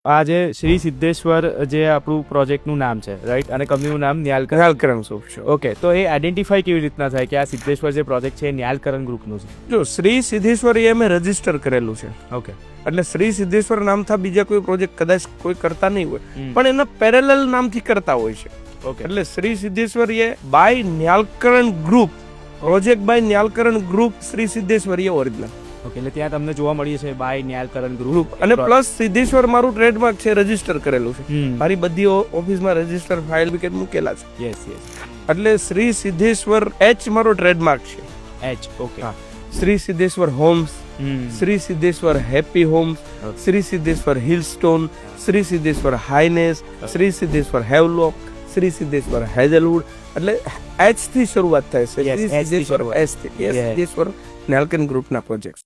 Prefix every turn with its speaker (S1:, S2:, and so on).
S1: આ જે શ્રી સિદ્ધેશ્વર જે આપણું પ્રોજેક્ટનું નામ છે, રાઈટ, અને કંપનીનું નામ
S2: ન્યાલકરણ ગ્રુપ છે.
S1: ઓકે, તો એ આઈડેન્ટિફાઈ કેવી રીતના થાય કે આ સિદ્ધેશ્વર જે પ્રોજેક્ટ છે એ ન્યાલકરણ ગ્રુપનું છે?
S2: જો શ્રી સિદ્ધેશ્વર એ અમે રજીસ્ટર કરેલું છે,
S1: ઓકે,
S2: એટલે શ્રી સિદ્ધેશ્વર નામથી બીજા કોઈ પ્રોજેક્ટ કદાચ કોઈ કરતા નહીં હોય, પણ એના પેરેલલ નામથી કરતા હોય છે.
S1: ઓકે,
S2: એટલે શ્રી સિદ્ધેશ્વર એ by Nyalkaran group, project by Nyalkaran group Shri Siddheshwar એ ઓરિજિનલ
S1: ઓકે, એટલે ત્યાં તમને જોવા મળી છે બાય ન્યાલકરણ ગ્રુપ.
S2: ગ્રુપ. અને પ્લસ સિદ્ધેશ્વર મારું ટ્રેડમાર્ક છે, રજીસ્ટર કરેલું છે.
S1: હમ.
S2: મારી બધી ઓફિસમાં રજીસ્ટર ફાઇલ વિકેટ મૂકેલા છે.
S1: યસ યસ,
S2: એટલે શ્રી સિદ્ધેશ્વર એચ મારો ટ્રેડમાર્ક છે.
S1: એચ. ઓકે,
S2: હા. Shri Siddheshwar Homes, Shri Siddheshwar Happy Homes, Shri Siddheshwar Hillstone, Shri Siddheshwar Highness, Shri Siddheshwar Havelock, Shri Siddheshwar Hazelwood. એટલે એચ થી શરૂઆત થાય છે.
S1: Yes,
S2: શ્રી
S1: H થી
S2: સિદ્ધેશ્વર
S1: શરૂઆત.
S2: એચ થી. સિદ્ધેશ્વર ન્યાલકરણ ગ્રુપના પ્રોજેક્ટ.